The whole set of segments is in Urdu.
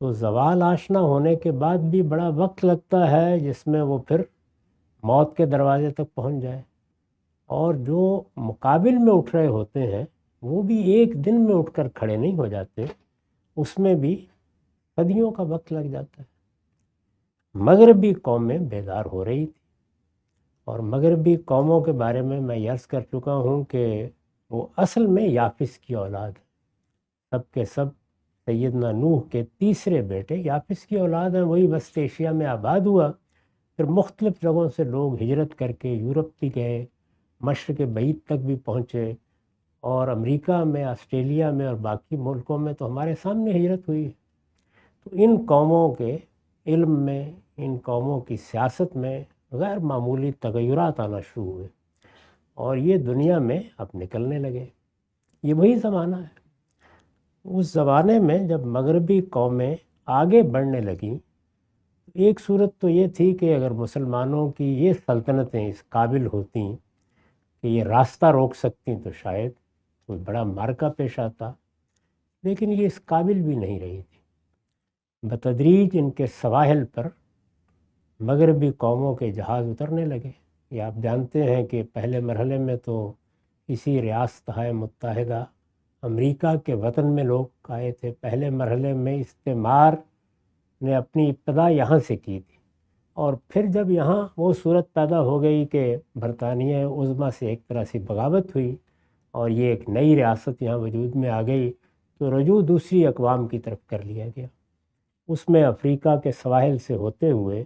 تو زوال آشنا ہونے کے بعد بھی بڑا وقت لگتا ہے جس میں وہ پھر موت کے دروازے تک پہنچ جائے، اور جو مقابل میں اٹھ رہے ہوتے ہیں وہ بھی ایک دن میں اٹھ کر کھڑے نہیں ہو جاتے، اس میں بھی صدیوں کا وقت لگ جاتا ہے۔ مغربی قومیں بیدار ہو رہی تھی، اور مغربی قوموں کے بارے میں عرض کر چکا ہوں کہ وہ اصل میں یافس کی اولاد ہے، سب کے سب سیدنا نوح کے تیسرے بیٹے یافس کی اولاد ہیں۔ وہی وسط ایشیا میں آباد ہوا، پھر مختلف جگہوں سے لوگ ہجرت کر کے یورپ بھی گئے، مشرق بعید تک بھی پہنچے، اور امریکہ میں، آسٹریلیا میں اور باقی ملکوں میں تو ہمارے سامنے ہجرت ہوئی ہے۔ تو ان قوموں کے علم میں، ان قوموں کی سیاست میں غیر معمولی تغیرات آنا شروع ہوئے، اور یہ دنیا میں اب نکلنے لگے۔ یہ وہی زمانہ ہے۔ اس زمانے میں جب مغربی قومیں آگے بڑھنے لگیں، ایک صورت تو یہ تھی کہ اگر مسلمانوں کی یہ سلطنتیں اس قابل ہوتیں کہ یہ راستہ روک سکتیں تو شاید کوئی بڑا معرکہ پیش آتا، لیکن یہ اس قابل بھی نہیں رہی تھی۔ بتدریج ان کے سواحل پر مغربی قوموں کے جہاز اترنے لگے۔ یہ آپ جانتے ہیں کہ پہلے مرحلے میں تو اسی ریاستہائے متحدہ امریکہ کے وطن میں لوگ آئے تھے۔ پہلے مرحلے میں استعمار نے اپنی ابتدا یہاں سے کی تھی، اور پھر جب یہاں وہ صورت پیدا ہو گئی کہ برطانیہ عظمیٰ سے ایک طرح سے بغاوت ہوئی اور یہ ایک نئی ریاست یہاں وجود میں آ گئی، تو رجوع دوسری اقوام کی طرف کر لیا گیا۔ اس میں افریقہ کے سواحل سے ہوتے ہوئے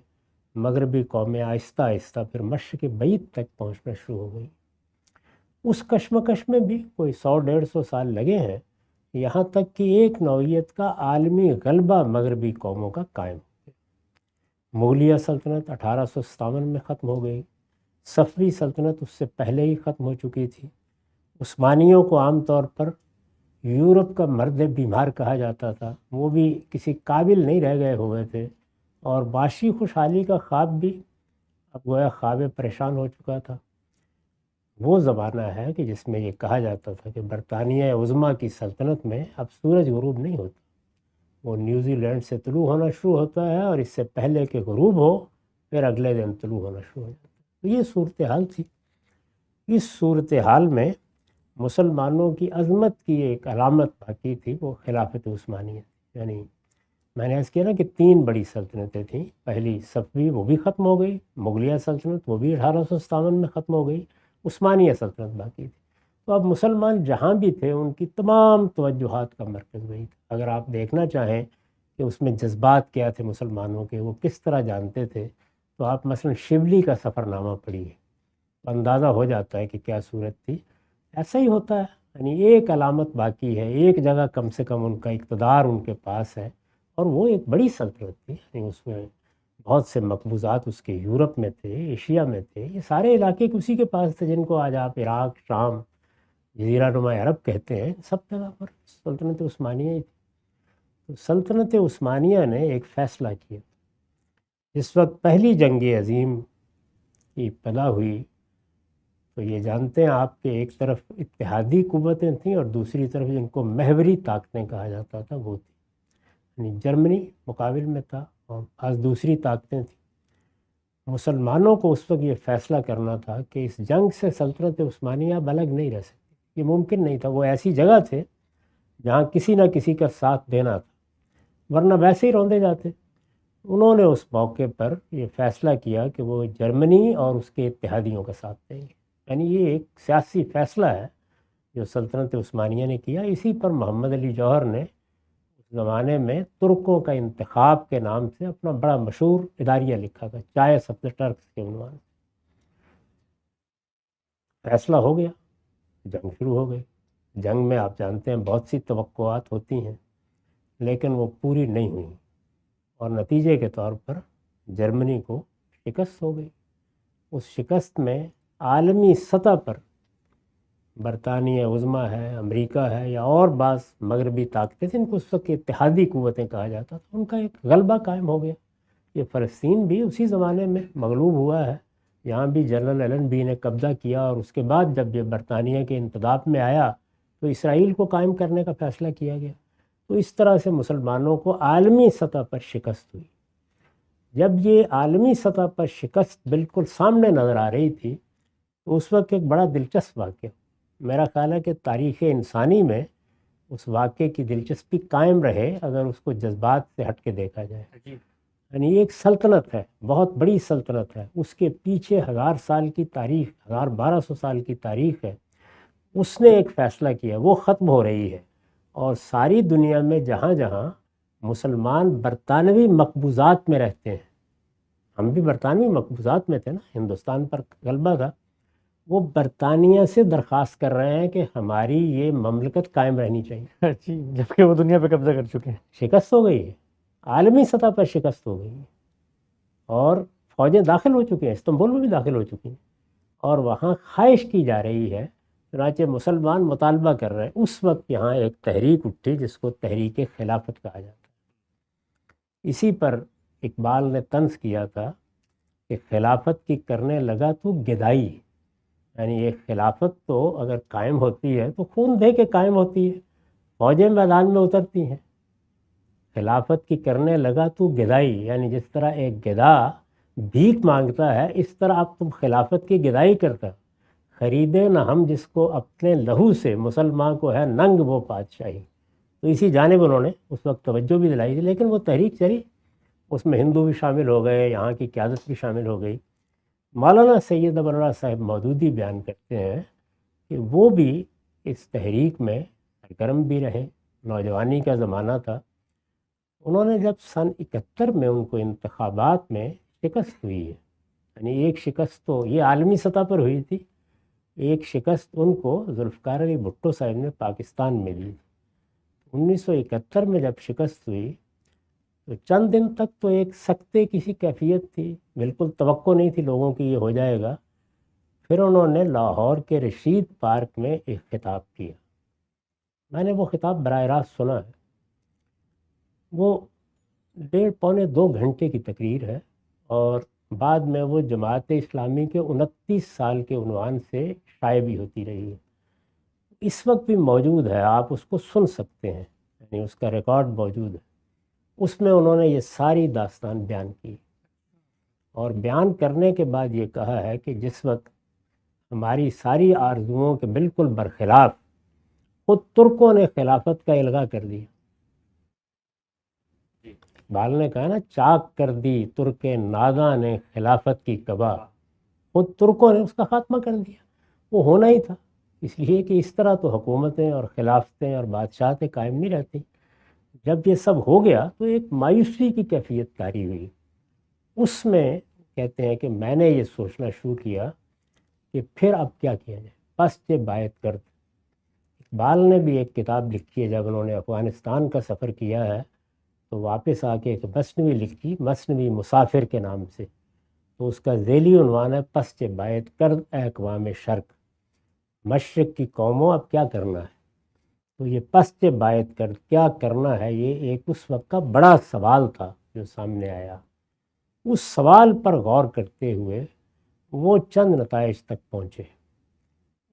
مغربی قومیں آہستہ آہستہ پھر مشرق بعید تک پہنچنا شروع ہو گئی۔ اس کشمکش میں بھی کوئی 100-150 سال لگے ہیں، یہاں تک کہ ایک نوعیت کا عالمی غلبہ مغربی قوموں کا قائم ہو گیا۔ مغلیہ سلطنت 1857 میں ختم ہو گئی، صفوی سلطنت اس سے پہلے ہی ختم ہو چکی تھی۔ عثمانیوں کو عام طور پر یورپ کا مرد بیمار کہا جاتا تھا، وہ بھی کسی قابل نہیں رہ گئے ہوئے تھے، اور معاشی خوشحالی کا خواب بھی اب گویا خواب پریشان ہو چکا تھا۔ وہ زمانہ ہے کہ جس میں یہ کہا جاتا تھا کہ برطانیہ عظمیٰ کی سلطنت میں اب سورج غروب نہیں ہوتا، وہ نیوزی لینڈ سے طلوع ہونا شروع ہوتا ہے، اور اس سے پہلے کہ غروب ہو پھر اگلے دن طلوع ہونا شروع ہو جاتا ہے۔ تو یہ صورتحال تھی۔ اس صورتحال میں مسلمانوں کی عظمت کی ایک علامت باقی تھی، وہ خلافت عثمانیہ، یعنی میں نے عرض کیا نا کہ 3 بڑی سلطنتیں تھیں۔ پہلی صفوی، وہ بھی ختم ہو گئی، مغلیہ سلطنت وہ بھی 1857 میں ختم ہو گئی، عثمانیہ سلطنت باقی تھی۔ تو اب مسلمان جہاں بھی تھے ان کی تمام توجہات کا مرکز وہی تھا۔ اگر آپ دیکھنا چاہیں کہ اس میں جذبات کیا تھے مسلمانوں کے، وہ کس طرح جانتے تھے، تو آپ مثلا شبلی کا سفر نامہ پڑھیے، اندازہ ہو جاتا ہے کہ کیا صورت تھی۔ ایسا ہی ہوتا ہے، یعنی ایک علامت باقی ہے، ایک جگہ کم سے کم ان کا اقتدار ان کے پاس ہے، اور وہ ایک بڑی سلطنت تھی، یعنی اس میں بہت سے مقبوضات اس کے یورپ میں تھے، ایشیا میں تھے، یہ سارے علاقے اسی کے پاس تھے جن کو آج آپ عراق، شام، جزیرہ نما عرب کہتے ہیں۔ سب جگہ پر سلطنت عثمانیہ ہی تھی۔ تو سلطنت عثمانیہ نے ایک فیصلہ کیا۔ جس وقت پہلی جنگ عظیم کی ابتدا ہوئی تو یہ جانتے ہیں آپ کہ ایک طرف اتحادی قوتیں تھیں اور دوسری طرف جن کو محوری طاقتیں کہا جاتا تھا وہ تھی، یعنی جرمنی مقابل میں تھا اور بعض دوسری طاقتیں تھیں۔ مسلمانوں کو اس وقت یہ فیصلہ کرنا تھا کہ اس جنگ سے سلطنت عثمانیہ اب الگ نہیں رہ سکتی، یہ ممکن نہیں تھا۔ وہ ایسی جگہ تھے جہاں کسی نہ کسی کا ساتھ دینا تھا، ورنہ ویسے ہی روندے جاتے۔ انہوں نے اس موقع پر یہ فیصلہ کیا کہ وہ جرمنی اور اس کے اتحادیوں کا ساتھ دیں گے، یعنی یہ ایک سیاسی فیصلہ ہے جو سلطنت عثمانیہ نے کیا۔ اسی پر محمد علی جوہر نے اس زمانے میں ترکوں کا انتخاب کے نام سے اپنا بڑا مشہور اداریہ لکھا تھا، چوائس آف دی ٹرکس کے عنوان سے۔ فیصلہ ہو گیا، جنگ شروع ہو گئی۔ جنگ میں آپ جانتے ہیں بہت سی توقعات ہوتی ہیں، لیکن وہ پوری نہیں ہوئیں، اور نتیجے کے طور پر جرمنی کو شکست ہو گئی۔ اس شکست میں عالمی سطح پر برطانیہ عظمیٰ ہے، امریکہ ہے، یا اور بعض مغربی طاقتیں جن کو اس وقت اتحادی قوتیں کہا جاتا تھا، ان کا ایک غلبہ قائم ہو گیا۔ یہ فلسطین بھی اسی زمانے میں مغلوب ہوا ہے، یہاں بھی جنرل ایلن بی نے قبضہ کیا، اور اس کے بعد جب یہ برطانیہ کے انتداب میں آیا تو اسرائیل کو قائم کرنے کا فیصلہ کیا گیا۔ تو اس طرح سے مسلمانوں کو عالمی سطح پر شکست ہوئی۔ جب یہ عالمی سطح پر شکست بالکل سامنے نظر آ رہی تھی تو اس وقت ایک بڑا دلچسپ واقعہ، میرا خیال ہے کہ تاریخ انسانی میں اس واقعے کی دلچسپی قائم رہے اگر اس کو جذبات سے ہٹ کے دیکھا جائے۔ یعنی یہ ایک سلطنت ہے، بہت بڑی سلطنت ہے، اس کے پیچھے 1000 سال کی تاریخ، 1200 سال کی تاریخ ہے۔ اس نے ایک فیصلہ کیا، وہ ختم ہو رہی ہے، اور ساری دنیا میں جہاں جہاں مسلمان برطانوی مقبوضات میں رہتے ہیں، ہم بھی برطانوی مقبوضات میں تھے نا، ہندوستان پر غلبہ تھا، وہ برطانیہ سے درخواست کر رہے ہیں کہ ہماری یہ مملکت قائم رہنی چاہیے۔ جی، جبکہ وہ دنیا پہ قبضہ کر چکے ہیں۔ شکست ہو گئی ہے، عالمی سطح پر شکست ہو گئی ہے، اور فوجیں داخل ہو چکی ہیں، استنبول میں بھی داخل ہو چکی ہیں، اور وہاں خواہش کی جا رہی ہے، چنانچہ مسلمان مطالبہ کر رہے ہیں۔ اس وقت یہاں ایک تحریک اٹھی جس کو تحریک خلافت کہا جاتا ہے۔ اسی پر اقبال نے طنز کیا تھا کہ خلافت کی کرنے لگا تو گدائی، یعنی یہ خلافت تو اگر قائم ہوتی ہے تو خون دے کے قائم ہوتی ہے، فوجیں میدان میں اترتی ہیں۔ خلافت کی کرنے لگا تو گدائی، یعنی جس طرح ایک گدھا بھیک مانگتا ہے اس طرح اب تم خلافت کی گدائی کرتا، خریدے نہ ہم جس کو اپنے لہو سے، مسلمان کو ہے ننگ وہ بادشاہی۔ تو اسی جانب انہوں نے اس وقت توجہ بھی دلائی تھی، لیکن وہ تحریک چلی، اس میں ہندو بھی شامل ہو گئے، یہاں کی قیادت بھی شامل ہو گئی۔ مولانا سید ابو اللہ صاحب مودودی بیان کرتے ہیں کہ وہ بھی اس تحریک میں سرگرم بھی رہے، نوجوانی کا زمانہ تھا۔ انہوں نے جب سن 71 میں ان کو انتخابات میں شکست ہوئی ہے، یعنی ایک شکست تو یہ عالمی سطح پر ہوئی تھی، ایک شکست ان کو ذوالفقار علی بھٹو صاحب نے پاکستان میں دی۔ 1971 میں جب شکست ہوئی تو چند دن تک تو ایک سکتے کسی کیفیت تھی، بالکل توقع نہیں تھی لوگوں کی یہ ہو جائے گا۔ پھر انہوں نے لاہور کے رشید پارک میں ایک خطاب کیا، میں نے وہ خطاب براہ راست سنا ہے، وہ 1.5-2 گھنٹے کی تقریر ہے، اور بعد میں وہ جماعت اسلامی کے 29 سال کے عنوان سے شائع بھی ہوتی رہی ہے۔ اس وقت بھی موجود ہے، آپ اس کو سن سکتے ہیں، یعنی اس کا ریکارڈ موجود ہے۔ اس میں انہوں نے یہ ساری داستان بیان کی، اور بیان کرنے کے بعد یہ کہا ہے کہ جس وقت ہماری ساری آرزوؤں کے بالکل برخلاف خود ترکوں نے خلافت کا الغا کر دیا۔ اقبال نے کہا نا، چاک کر دی ترک ناداں نے خلافت کی کبا، خود ترکوں نے اس کا خاتمہ کر دیا۔ وہ ہونا ہی تھا، اس لیے کہ اس طرح تو حکومتیں اور خلافتیں اور بادشاہتیں قائم نہیں رہتی۔ جب یہ سب ہو گیا تو ایک مایوسی کی کیفیت طاری ہوئی۔ اس میں کہتے ہیں کہ میں نے یہ سوچنا شروع کیا کہ پھر اب کیا کیا جائے، پس بایت کرد۔ اقبال نے بھی ایک کتاب لکھی ہے، جب انہوں نے افغانستان کا سفر کیا ہے تو واپس آ کے ایک مثنوی لکھی، مثنوی مسافر کے نام سے، تو اس کا ذیلی عنوان ہے پس بایت کرد اے اقوام شرق، مشرق کی قوموں اب کیا کرنا ہے۔ تو یہ پس بایت کرد کیا کرنا ہے، یہ ایک اس وقت کا بڑا سوال تھا جو سامنے آیا۔ اس سوال پر غور کرتے ہوئے وہ چند نتائج تک پہنچے۔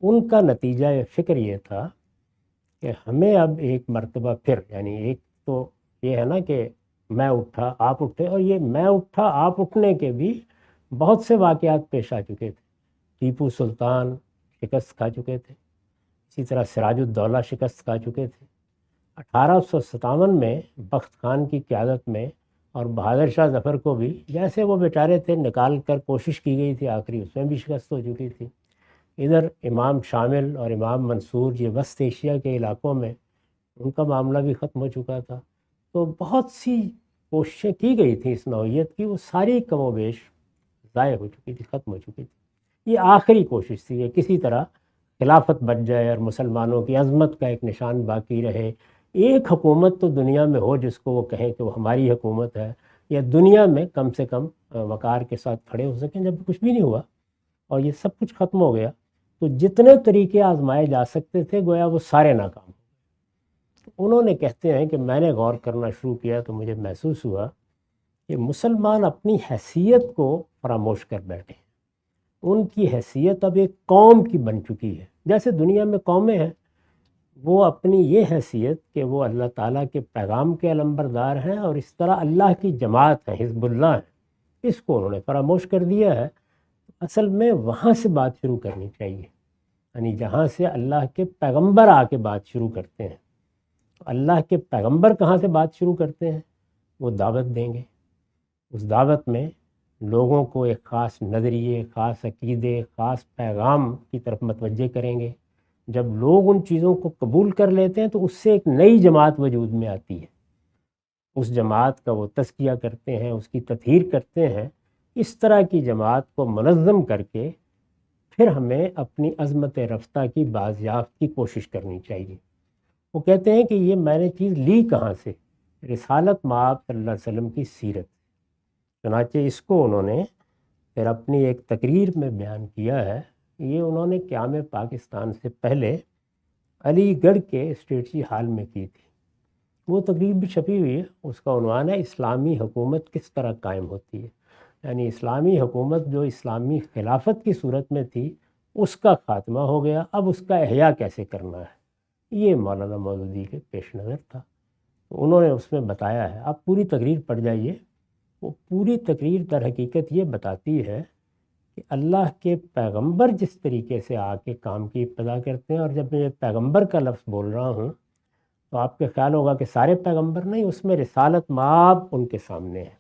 ان کا نتیجہ فکر یہ تھا کہ ہمیں اب ایک مرتبہ پھر، یعنی ایک تو یہ ہے نا کہ میں اٹھا آپ اٹھے، اور یہ میں اٹھا آپ اٹھنے کے بھی بہت سے واقعات پیش آ چکے تھے۔ ٹیپو سلطان شکست کھا چکے تھے، اسی طرح سراج الدولہ شکست کھا چکے تھے۔ 1857 میں بخت خان کی قیادت میں اور بہادر شاہ ظفر کو بھی جیسے وہ بیچارے تھے نکال کر کوشش کی گئی تھی، آخری اس میں بھی شکست ہو چکی تھی۔ ادھر امام شامل اور امام منصور یہ وسط ایشیا کے علاقوں میں ان کا معاملہ بھی ختم ہو چکا تھا۔ تو بہت سی کوششیں کی گئی تھیں اس نوعیت کی، وہ ساری کم و بیش ضائع ہو چکی تھی، ختم ہو چکی تھی۔ یہ آخری کوشش تھی کہ کسی طرح خلافت بچ جائے اور مسلمانوں کی عظمت کا ایک نشان باقی رہے، ایک حکومت تو دنیا میں ہو جس کو وہ کہیں کہ وہ ہماری حکومت ہے، یا دنیا میں کم سے کم وقار کے ساتھ کھڑے ہو سکیں۔ جب کچھ بھی نہیں ہوا اور یہ سب کچھ ختم ہو گیا تو جتنے طریقے آزمائے جا سکتے تھے گویا وہ سارے ناکام۔ انہوں نے کہتے ہیں کہ میں نے غور کرنا شروع کیا تو مجھے محسوس ہوا کہ مسلمان اپنی حیثیت کو فراموش کر بیٹھے ہیں۔ ان کی حیثیت اب ایک قوم کی بن چکی ہے، جیسے دنیا میں قومیں ہیں، وہ اپنی یہ حیثیت کہ وہ اللہ تعالیٰ کے پیغام کے علمبردار ہیں اور اس طرح اللہ کی جماعت ہے، حزب اللہ ہے، اس کو انہوں نے فراموش کر دیا ہے۔ اصل میں وہاں سے بات شروع کرنی چاہیے، یعنی جہاں سے اللہ کے پیغمبر آ کے بات شروع کرتے ہیں۔ اللہ کے پیغمبر کہاں سے بات شروع کرتے ہیں؟ وہ دعوت دیں گے، اس دعوت میں لوگوں کو ایک خاص نظریے، خاص عقیدے، خاص پیغام کی طرف متوجہ کریں گے۔ جب لوگ ان چیزوں کو قبول کر لیتے ہیں تو اس سے ایک نئی جماعت وجود میں آتی ہے، اس جماعت کا وہ تزکیہ کرتے ہیں، اس کی تطہیر کرتے ہیں۔ اس طرح کی جماعت کو منظم کر کے پھر ہمیں اپنی عظمت رفتہ کی بازیافت کی کوشش کرنی چاہیے۔ وہ کہتے ہیں کہ یہ میں نے چیز لی کہاں سے؟ رسالت مآب صلی اللہ علیہ وسلم کی سیرت۔ چنانچہ اس کو انہوں نے پھر اپنی ایک تقریر میں بیان کیا ہے۔ یہ انہوں نے قیام پاکستان سے پہلے علی گڑھ کے اسٹریٹجی ہال میں کی تھی۔ وہ تقریر بھی چھپی ہوئی ہے، اس کا عنوان ہے اسلامی حکومت کس طرح قائم ہوتی ہے، یعنی اسلامی حکومت جو اسلامی خلافت کی صورت میں تھی اس کا خاتمہ ہو گیا، اب اس کا احیاء کیسے کرنا ہے، یہ مولانا مودودی کے پیش نظر تھا۔ تو انہوں نے اس میں بتایا ہے، آپ پوری تقریر پڑھ جائیے۔ وہ پوری تقریر در حقیقت یہ بتاتی ہے کہ اللہ کے پیغمبر جس طریقے سے آ کے کام کی ابتدا کرتے ہیں، اور جب میں پیغمبر کا لفظ بول رہا ہوں تو آپ کے خیال ہوگا کہ سارے پیغمبر نہیں، اس میں رسالت مآب ان کے سامنے ہے۔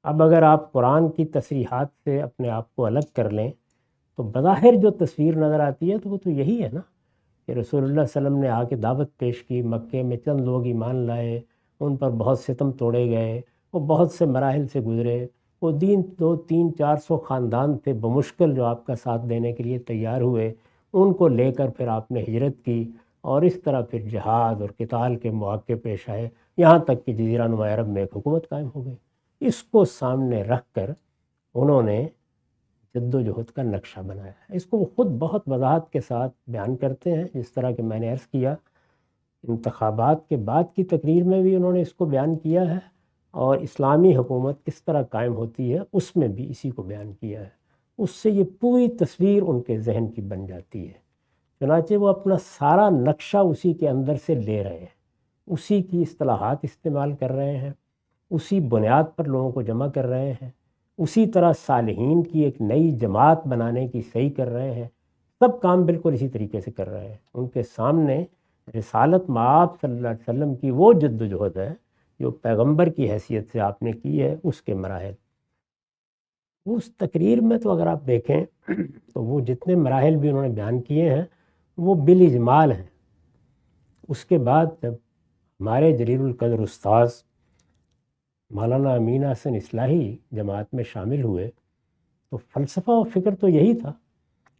اب اگر آپ قرآن کی تصریحات سے اپنے آپ کو الگ کر لیں تو بظاہر جو تصویر نظر آتی ہے تو وہ تو یہی ہے نا کہ رسول اللہ صلی اللہ علیہ وسلم نے آ کے دعوت پیش کی، مکے میں چند لوگ ایمان لائے، ان پر بہت ستم توڑے گئے، وہ بہت سے مراحل سے گزرے، وہ 200-300-400 خاندان تھے بمشکل جو آپ کا ساتھ دینے کے لیے تیار ہوئے، ان کو لے کر پھر آپ نے ہجرت کی، اور اس طرح پھر جہاد اور قتال کے مواقع پیش آئے، یہاں تک کہ جزیرہ نما عرب میں ایک حکومت قائم ہو گئی۔ اس کو سامنے رکھ کر انہوں نے جد و جہد کا نقشہ بنایا ہے۔ اس کو وہ خود بہت وضاحت کے ساتھ بیان کرتے ہیں، جس طرح کہ میں نے عرض کیا انتخابات کے بعد کی تقریر میں بھی انہوں نے اس کو بیان کیا ہے، اور اسلامی حکومت کس طرح قائم ہوتی ہے اس میں بھی اسی کو بیان کیا ہے۔ اس سے یہ پوری تصویر ان کے ذہن کی بن جاتی ہے۔ چنانچہ وہ اپنا سارا نقشہ اسی کے اندر سے لے رہے ہیں، اسی کی اصطلاحات استعمال کر رہے ہیں، اسی بنیاد پر لوگوں کو جمع کر رہے ہیں، اسی طرح صالحین کی ایک نئی جماعت بنانے کی صحیح کر رہے ہیں۔ سب کام بالکل اسی طریقے سے کر رہے ہیں۔ ان کے سامنے رسالت مآب صلی اللہ علیہ وسلم کی وہ جد و جہد ہے جو پیغمبر کی حیثیت سے آپ نے کی ہے، اس کے مراحل۔ اس تقریر میں تو اگر آپ دیکھیں تو وہ جتنے مراحل بھی انہوں نے بیان کیے ہیں وہ بالاجمال ہیں۔ اس کے بعد جب ہمارے جلیل القدر استاذ مولانا امین حسن اصلاحی جماعت میں شامل ہوئے تو فلسفہ و فکر تو یہی تھا۔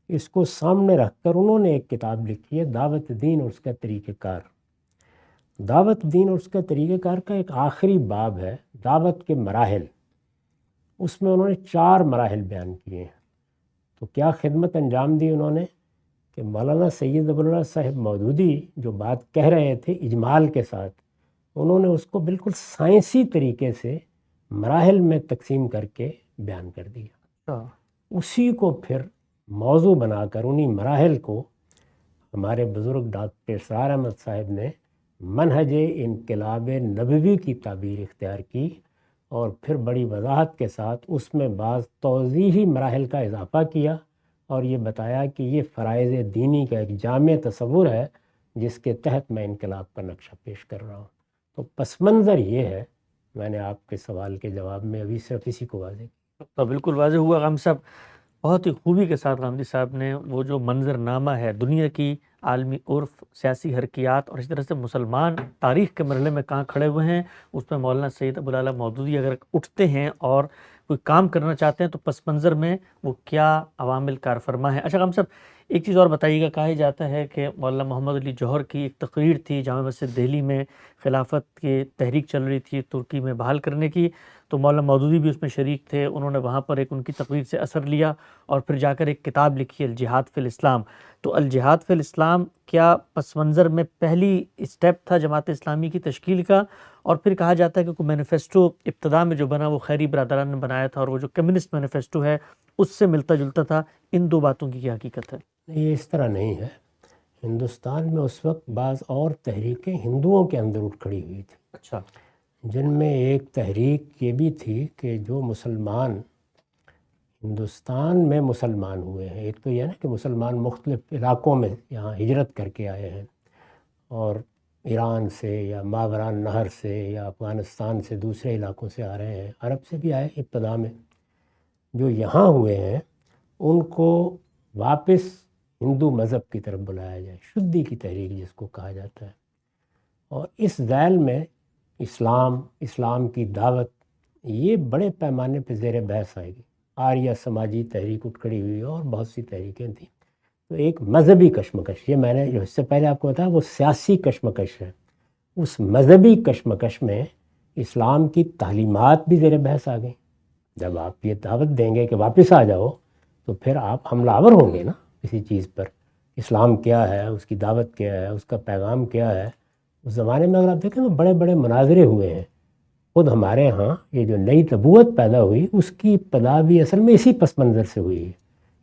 اس کو سامنے رکھ کر انہوں نے ایک کتاب لکھی ہے، دعوت دین اور اس کا طریقہ کار۔ دعوت دین اور اس کا طریقہ کار کا ایک آخری باب ہے، دعوت کے مراحل۔ اس میں انہوں نے 4 مراحل بیان کیے ہیں۔ تو کیا خدمت انجام دی انہوں نے کہ مولانا سید ابوالعلا صاحب مودودی جو بات کہہ رہے تھے اجمال کے ساتھ، انہوں نے اس کو بالکل سائنسی طریقے سے مراحل میں تقسیم کر کے بیان کر دیا۔ اسی کو پھر موضوع بنا کر انہی مراحل کو ہمارے بزرگ ڈاکٹر اسرار احمد صاحب نے منہج انقلاب نبوی کی تعبیر اختیار کی، اور پھر بڑی وضاحت کے ساتھ اس میں بعض توضیحی مراحل کا اضافہ کیا، اور یہ بتایا کہ یہ فرائض دینی کا ایک جامع تصور ہے جس کے تحت میں انقلاب کا نقشہ پیش کر رہا ہوں۔ تو پس منظر یہ ہے، میں نے آپ کے سوال کے جواب میں ابھی صرف اسی کو واضح کیا۔ تو بالکل واضح ہوا غامدی صاحب، بہت ہی خوبی کے ساتھ غامدی صاحب نے وہ جو منظر نامہ ہے دنیا کی عالمی عرف، سیاسی حرکیات اور اس طرح سے مسلمان تاریخ کے مرحلے میں کہاں کھڑے ہوئے ہیں، اس میں مولانا سید ابوالعلا مودودی اگر اٹھتے ہیں اور کوئی کام کرنا چاہتے ہیں تو پس منظر میں وہ کیا عوامل کار فرما ہے۔ اچھا غامدی صاحب، ایک چیز اور بتائیے گا، کہا جاتا ہے کہ مولانا محمد علی جوہر کی ایک تقریر تھی جامع مسجد دہلی میں، خلافت کی تحریک چل رہی تھی ترکی میں بحال کرنے کی، تو مولانا مودودی بھی اس میں شریک تھے، انہوں نے وہاں پر ایک ان کی تقریر سے اثر لیا اور پھر جا کر ایک کتاب لکھی الجہاد فی الاسلام۔ تو الجہاد فی الاسلام کیا پس منظر میں پہلی اسٹیپ تھا جماعت اسلامی کی تشکیل کا؟ اور پھر کہا جاتا ہے کہ کوئی مینیفیسٹو ابتدا میں جو بنا وہ خیری برادران نے بنایا تھا، اور وہ جو کمیونسٹ مینیفیسٹو ہے اس سے ملتا جلتا تھا۔ ان 2 باتوں کی کیا حقیقت ہے؟ یہ اس طرح نہیں ہے، ہندوستان میں اس وقت بعض اور تحریکیں ہندوؤں کے اندر اٹھ کھڑی ہوئی تھیں، اچھا، جن میں ایک تحریک یہ بھی تھی کہ جو مسلمان ہندوستان میں مسلمان ہوئے ہیں، ایک تو یہ نا کہ مسلمان مختلف علاقوں میں یہاں ہجرت کر کے آئے ہیں، اور ایران سے یا ماوران نہر سے یا افغانستان سے دوسرے علاقوں سے آ رہے ہیں، عرب سے بھی آئے ابتدا میں، جو یہاں ہوئے ہیں ان کو واپس ہندو مذہب کی طرف بلایا جائے، شدی کی تحریک جس کو کہا جاتا ہے، اور اس ذیل میں اسلام کی دعوت یہ بڑے پیمانے پہ زیر بحث آئے گی۔ آریہ سماجی تحریک اٹھ کھڑی ہوئی اور بہت سی تحریکیں تھیں، تو ایک مذہبی کشمکش، یہ میں نے جو اس سے پہلے آپ کو بتایا وہ سیاسی کشمکش ہے، اس مذہبی کشمکش میں اسلام کی تعلیمات بھی زیر بحث آ گئیں۔ جب آپ یہ دعوت دیں گے کہ واپس آ جاؤ تو پھر آپ حملہ آور ہوں گے نا کسی چیز پر، اسلام کیا ہے، اس کی دعوت کیا ہے، اس کا پیغام کیا ہے۔ اس زمانے میں اگر آپ دیکھیں تو بڑے بڑے مناظرے ہوئے ہیں، خود ہمارے ہاں یہ جو نئی نبوت پیدا ہوئی اس کی ابتدا بھی اصل میں اسی پس منظر سے ہوئی ہے،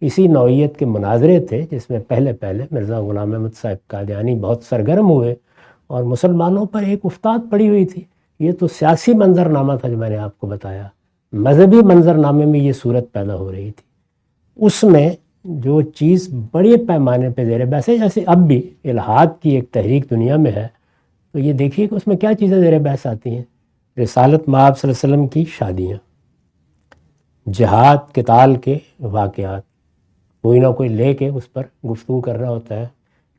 اسی نوعیت کے مناظرے تھے جس میں پہلے مرزا غلام احمد صاحب قادیانی بہت سرگرم ہوئے اور مسلمانوں پر ایک افتاد پڑی ہوئی تھی۔ یہ تو سیاسی منظرنامہ تھا جو میں نے آپ کو بتایا، مذہبی منظرنامے میں یہ صورت پیدا ہو رہی تھی۔ اس میں جو چیز بڑے پیمانے پہ زیر بحث ہے، جیسے اب بھی الحاد کی ایک تحریک دنیا میں ہے، تو یہ دیکھیے کہ اس میں کیا چیزیں زیر بحث آتی ہیں۔ رسالت مآب صلی اللہ علیہ وسلم کی شادیاں، جہاد قتال کے واقعات، کوئی نہ کوئی لے کے اس پر گفتگو کر رہا ہوتا ہے،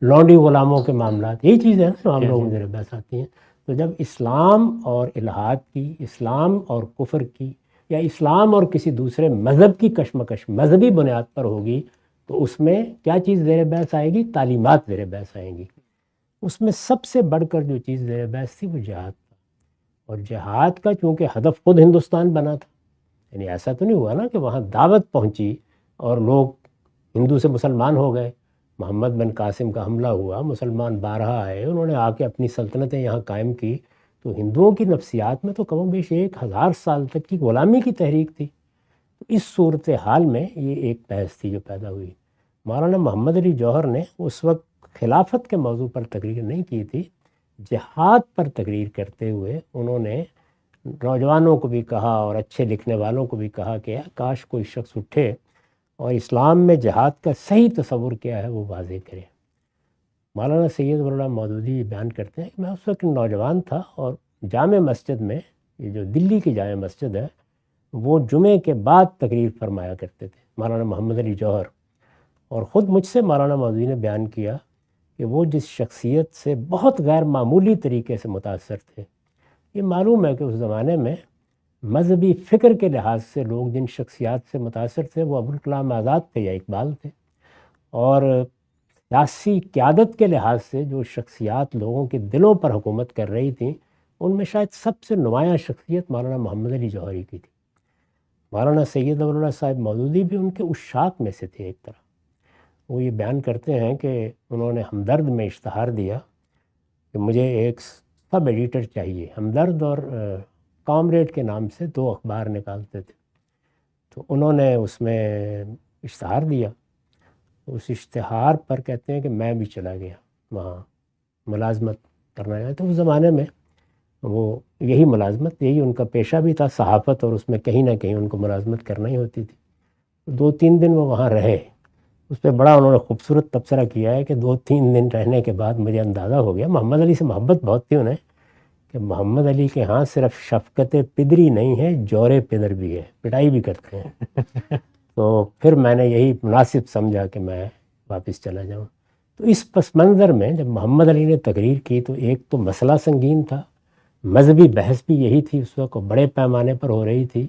لونڈی غلاموں کے معاملات، یہی چیزیں ہیں جو ہم لوگوں میں زیر بحث آتی ہیں۔ تو جب اسلام اور الحاد کی، اسلام اور کفر کی، یا اسلام اور کسی دوسرے مذہب کی کشمکش مذہبی بنیاد پر ہوگی تو اس میں کیا چیز زیر بحث آئے گی؟ تعلیمات زیر بحث آئیں گی۔ اس میں سب سے بڑھ کر جو چیز زیر بحث تھی وہ جہاد تھا، اور جہاد کا چونکہ ہدف خود ہندوستان بنا تھا، یعنی ایسا تو نہیں ہوا نا کہ وہاں دعوت پہنچی اور لوگ ہندو سے مسلمان ہو گئے، محمد بن قاسم کا حملہ ہوا، مسلمان 12 آئے، انہوں نے آ کے اپنی سلطنتیں یہاں قائم کی، تو ہندوؤں کی نفسیات میں تو کم و بیش 1000 سال تک کی غلامی کی تحریک تھی۔ تو اس صورتحال میں یہ ایک بحث تھی جو پیدا ہوئی۔ مولانا محمد علی جوہر نے اس وقت خلافت کے موضوع پر تقریر نہیں کی تھی، جہاد پر تقریر کرتے ہوئے انہوں نے نوجوانوں کو بھی کہا اور اچھے لکھنے والوں کو بھی کہا کہ کاش کوئی شخص اٹھے اور اسلام میں جہاد کا صحیح تصور کیا ہے وہ واضح کرے۔ مولانا سید ولی اللہ مودودی بیان کرتے ہیں کہ میں اس وقت نوجوان تھا اور جامع مسجد میں، یہ جو دلی کی جامع مسجد ہے، وہ جمعے کے بعد تقریر فرمایا کرتے تھے مولانا محمد علی جوہر، اور خود مجھ سے مولانا مودودی نے بیان کیا کہ وہ جس شخصیت سے بہت غیر معمولی طریقے سے متاثر تھے۔ یہ معلوم ہے کہ اس زمانے میں مذہبی فکر کے لحاظ سے لوگ جن شخصیات سے متاثر تھے وہ ابوالکلام آزاد تھے یا اقبال تھے، اور سیاسی قیادت کے لحاظ سے جو شخصیات لوگوں کے دلوں پر حکومت کر رہی تھیں ان میں شاید سب سے نمایاں شخصیت مولانا محمد علی جوہری کی تھی۔ مولانا سید ولی اللہ صاحب مودودی بھی ان کے اشاق میں سے تھے ایک طرح۔ وہ یہ بیان کرتے ہیں کہ انہوں نے ہمدرد میں اشتہار دیا کہ مجھے ایک سب ایڈیٹر چاہیے۔ ہمدرد اور کامریڈ کے نام سے 2 اخبار نکالتے تھے، تو انہوں نے اس میں اشتہار دیا۔ اس اشتہار پر کہتے ہیں کہ میں بھی چلا گیا وہاں ملازمت کرنا چاہتا۔ تو اس زمانے میں وہ یہی ملازمت، یہی ان کا پیشہ بھی تھا، صحافت، اور اس میں کہیں نہ کہیں ان کو ملازمت کرنا ہی ہوتی تھی۔ 2-3 دن وہ وہاں رہے۔ اس پہ بڑا انہوں نے خوبصورت تبصرہ کیا ہے کہ 2-3 دن رہنے کے بعد مجھے اندازہ ہو گیا، محمد علی سے محبت بہت تھی انہیں، کہ محمد علی کے ہاں صرف شفقت پدری نہیں ہے، جور پدر بھی ہے، پٹائی بھی کرتے ہیں۔ تو پھر میں نے یہی مناسب سمجھا کہ میں واپس چلا جاؤں۔ تو اس پس منظر میں جب محمد علی نے تقریر کی تو ایک تو مسئلہ سنگین تھا، مذہبی بحث بھی یہی تھی اس وقت، بڑے پیمانے پر ہو رہی تھی۔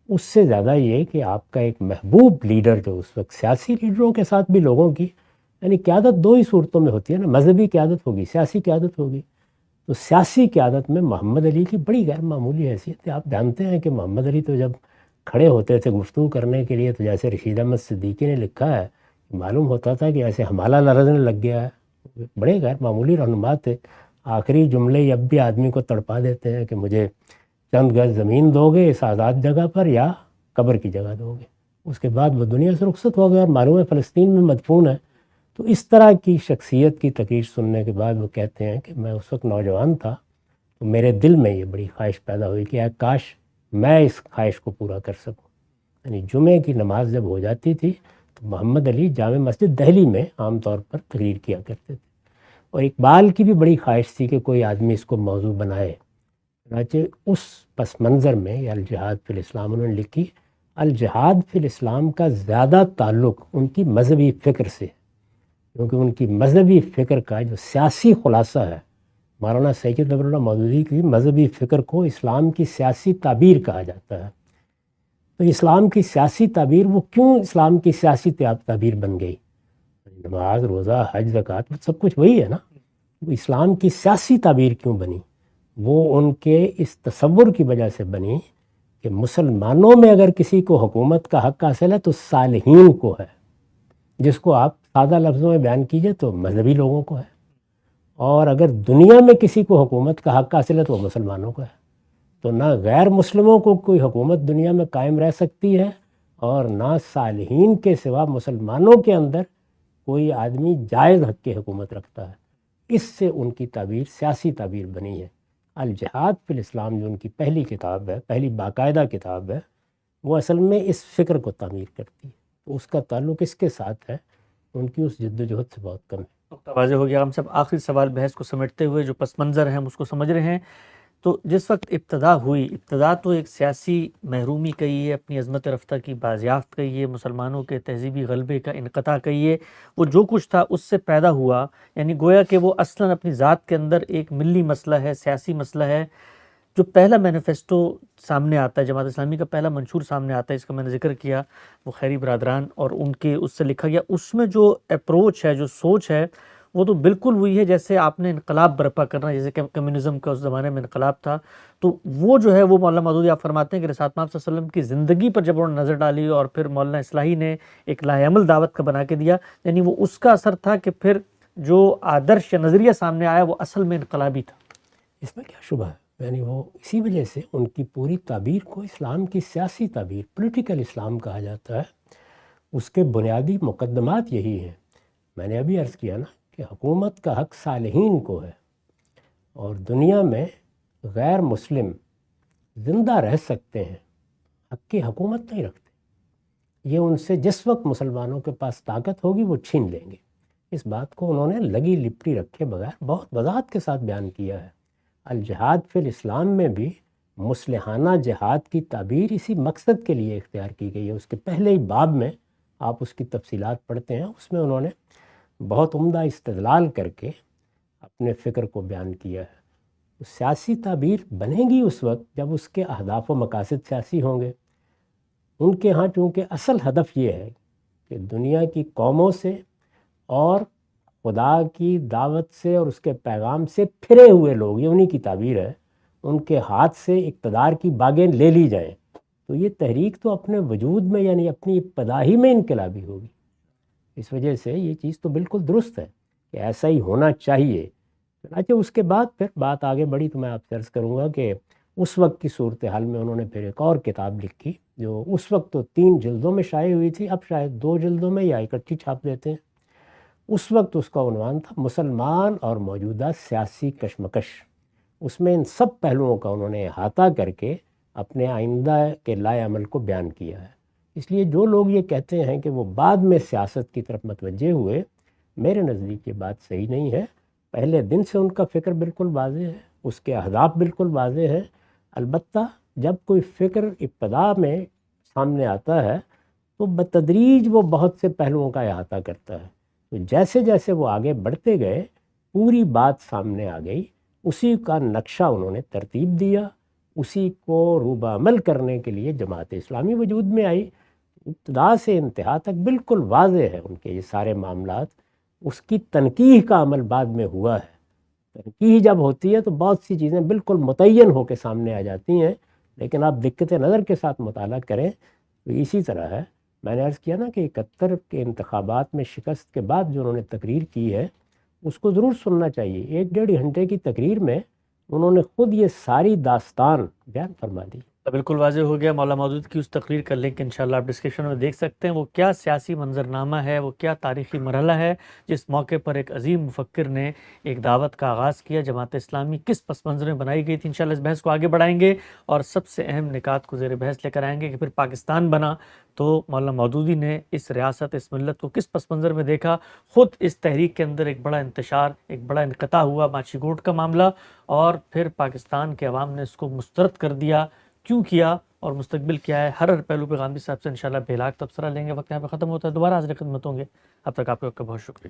اس سے زیادہ یہ کہ آپ کا ایک محبوب لیڈر جو اس وقت، سیاسی لیڈروں کے ساتھ بھی لوگوں کی، یعنی قیادت 2 ہی صورتوں میں ہوتی ہے نا، مذہبی قیادت ہوگی، سیاسی قیادت ہوگی۔ تو سیاسی قیادت میں محمد علی کی بڑی غیر معمولی حیثیت ہے۔ آپ جانتے ہیں کہ محمد علی تو جب کھڑے ہوتے تھے گفتگو کرنے کے لیے تو جیسے رشید احمد صدیقی نے لکھا ہے، معلوم ہوتا تھا کہ ایسے ہمالہ لرزنے لگ گیا ہے۔ بڑے غیر معمولی رہنما تھے۔ آخری جملے اب بھی آدمی کو تڑپا دیتے ہیں کہ مجھے چند گز زمین دو گے اس آزاد جگہ پر یا قبر کی جگہ دو گے۔ اس کے بعد وہ دنیا سے رخصت ہو گیا اور معلوم ہے فلسطین میں مدفون ہے۔ تو اس طرح کی شخصیت کی تقریر سننے کے بعد وہ کہتے ہیں کہ میں اس وقت نوجوان تھا تو میرے دل میں یہ بڑی خواہش پیدا ہوئی کہ کاش میں اس خواہش کو پورا کر سکوں. یعنی جمعے کی نماز جب ہو جاتی تھی تو محمد علی جامع مسجد دہلی میں عام طور پر تقریر کیا کرتے تھے، اور اقبال کی بھی بڑی خواہش تھی کہ کوئی آدمی اس کو موضوع بنائے. چنانچہ اس پس منظر میں یہ الجہاد فی الاسلام انہوں نے لکھی. الجہاد فی الاسلام کا زیادہ تعلق ان کی مذہبی فکر سے، کیونکہ ان کی مذہبی فکر کا جو سیاسی خلاصہ ہے، مولانا سید نور اللہ مودودی کی مذہبی فکر کو اسلام کی سیاسی تعبیر کہا جاتا ہے. تو اسلام کی سیاسی تعبیر وہ کیوں اسلام کی سیاسی تعبیر بن گئی؟ نماز، روزہ، حج، زکوٰۃ سب کچھ وہی ہے نا. وہ اسلام کی سیاسی تعبیر کیوں بنی؟ وہ ان کے اس تصور کی وجہ سے بنی کہ مسلمانوں میں اگر کسی کو حکومت کا حق حاصل ہے تو صالحین کو ہے، جس کو آپ سادہ لفظوں میں بیان کیجئے تو مذہبی لوگوں کو ہے. اور اگر دنیا میں کسی کو حکومت کا حق حاصل ہے تو وہ مسلمانوں کو ہے. تو نہ غیر مسلموں کو کوئی حکومت دنیا میں قائم رہ سکتی ہے، اور نہ صالحین کے سوا مسلمانوں کے اندر کوئی آدمی جائز حق کی حکومت رکھتا ہے. اس سے ان کی تعبیر سیاسی تعبیر بنی ہے. الجہاد فی الاسلام جو ان کی پہلی کتاب ہے، پہلی باقاعدہ کتاب ہے، وہ اصل میں اس فکر کو تعمیر کرتی ہے. تو اس کا تعلق اس کے ساتھ ہے، ان کی اس جد و جہد سے بہت کم ہے. واضح ہو گیا. ہم سب آخری سوال بحث کو سمیٹتے ہوئے جو پس منظر ہے ہم اس کو سمجھ رہے ہیں. تو جس وقت ابتدا ہوئی، ابتدا تو ایک سیاسی محرومی کہیے، اپنی عظمت رفتہ کی بازیافت کہیے، مسلمانوں کے تہذیبی غلبے کا انقطاع کہیے، وہ جو کچھ تھا اس سے پیدا ہوا. یعنی گویا کہ وہ اصلاً اپنی ذات کے اندر ایک ملی مسئلہ ہے، سیاسی مسئلہ ہے. جو پہلا مینیفیسٹو سامنے آتا ہے، جماعت اسلامی کا پہلا منشور سامنے آتا ہے، اس کا میں نے ذکر کیا، وہ خیری برادران اور ان کے اس سے لکھا گیا. اس میں جو اپروچ ہے، جو سوچ ہے، وہ تو بالکل وہی ہے جیسے آپ نے انقلاب برپا کرنا، جیسے کہ کمیونزم کا اس زمانے میں انقلاب تھا. تو وہ جو ہے وہ مولانا مودودی آپ فرماتے ہیں کہ رسالت مآب صلی اللہ علیہ وسلم کی زندگی پر جب انہوں نے نظر ڈالی اور پھر مولانا اصلاحی نے ایک لاہ عمل دعوت کا بنا کے دیا، یعنی وہ اس کا اثر تھا کہ پھر جو آدرش یا نظریہ سامنے آیا وہ اصل میں انقلابی تھا. اس میں کیا شبہ ہے؟ یعنی وہ اسی وجہ سے ان کی پوری تعبیر کو اسلام کی سیاسی تعبیر، پولیٹیکل اسلام کہا جاتا ہے. اس کے بنیادی مقدمات یہی ہیں. میں نے ابھی عرض کیا نا کہ حکومت کا حق صالحین کو ہے، اور دنیا میں غیر مسلم زندہ رہ سکتے ہیں، حق کی حکومت نہیں رکھتے. یہ ان سے جس وقت مسلمانوں کے پاس طاقت ہوگی وہ چھین لیں گے. اس بات کو انہوں نے لگی لپٹی رکھے بغیر بہت وضاحت کے ساتھ بیان کیا ہے. الجہاد فی الاسلام میں بھی مصلحانہ جہاد کی تعبیر اسی مقصد کے لیے اختیار کی گئی ہے. اس کے پہلے ہی باب میں آپ اس کی تفصیلات پڑھتے ہیں، اس میں انہوں نے بہت عمدہ استدلال کر کے اپنے فکر کو بیان کیا ہے. سیاسی تعبیر بنے گی اس وقت جب اس کے اہداف و مقاصد سیاسی ہوں گے. ان کے ہاں چونکہ اصل ہدف یہ ہے کہ دنیا کی قوموں سے اور خدا کی دعوت سے اور اس کے پیغام سے پھرے ہوئے لوگ، یہ انہی کی تعبیر ہے، ان کے ہاتھ سے اقتدار کی باغیں لے لی جائیں. تو یہ تحریک تو اپنے وجود میں یعنی اپنی ابتدا ہی میں انقلابی ہوگی. اس وجہ سے یہ چیز تو بالکل درست ہے کہ ایسا ہی ہونا چاہیے. چنانچہ اس کے بعد پھر بات آگے بڑھی تو میں آپ سے عرض کروں گا کہ اس وقت کی صورتحال میں انہوں نے پھر ایک اور کتاب لکھی جو اس وقت تو 3 جلدوں میں شائع ہوئی تھی، اب شاید 2 جلدوں میں یا اکٹھی چھاپ دیتے ہیں. اس وقت اس کا عنوان تھا مسلمان اور موجودہ سیاسی کشمکش. اس میں ان سب پہلوؤں کا انہوں نے احاطہ کر کے اپنے آئندہ کے لائے عمل کو بیان کیا ہے. اس لیے جو لوگ یہ کہتے ہیں کہ وہ بعد میں سیاست کی طرف متوجہ ہوئے، میرے نزدیک یہ بات صحیح نہیں ہے. پہلے دن سے ان کا فکر بالکل واضح ہے، اس کے اہداف بالکل واضح ہیں. البتہ جب کوئی فکر ابتدا میں سامنے آتا ہے تو بتدریج وہ بہت سے پہلوؤں کا احاطہ کرتا ہے. تو جیسے جیسے وہ آگے بڑھتے گئے پوری بات سامنے آ گئی، اسی کا نقشہ انہوں نے ترتیب دیا، اسی کو روبہ عمل کرنے کے لیے جماعت اسلامی وجود میں آئی. ابتدا سے انتہا تک بالکل واضح ہے ان کے یہ سارے معاملات. اس کی تنقیح کا عمل بعد میں ہوا ہے. تنقیح جب ہوتی ہے تو بہت سی چیزیں بالکل متعین ہو کے سامنے آ جاتی ہیں، لیکن آپ دقت نظر کے ساتھ مطالعہ کریں تو اسی طرح ہے. میں نے عرض کیا نا کہ 71 کے انتخابات میں شکست کے بعد جو انہوں نے تقریر کی ہے اس کو ضرور سننا چاہیے. 1-1.5 گھنٹے کی تقریر میں انہوں نے خود یہ ساری داستان بیان فرما دی. بالکل واضح ہو گیا مولانا مودود کی اس تقریر کا لنک انشاءاللہ آپ ڈسکرپشن میں دیکھ سکتے ہیں. وہ کیا سیاسی منظرنامہ ہے, وہ کیا تاریخی مرحلہ ہے جس موقع پر ایک عظیم مفکر نے ایک دعوت کا آغاز کیا. جماعت اسلامی کس پس منظر میں بنائی گئی تھی. انشاءاللہ اس بحث کو آگے بڑھائیں گے اور سب سے اہم نکات کو زیر بحث لے کر آئیں گے کہ پھر پاکستان بنا تو مولانا مودودی نے اس ریاست, اس ملت کو کس پس منظر میں دیکھا. خود اس تحریک کے اندر ایک بڑا انتشار, ایک بڑا انقطاع ہوا, ماچھی گوٹ کا معاملہ, اور پھر پاکستان کے عوام نے اس کو مسترد کر دیا. کیوں کیا اور مستقبل کیا ہے, ہر پہلو پہ غامدی صاحب سے انشاءاللہ بے لاگ تبصرہ لیں گے. وقت یہاں پہ ختم ہوتا ہے, دوبارہ حاضر خدمت ہوں گے. اب تک آپ کا بہت شکریہ.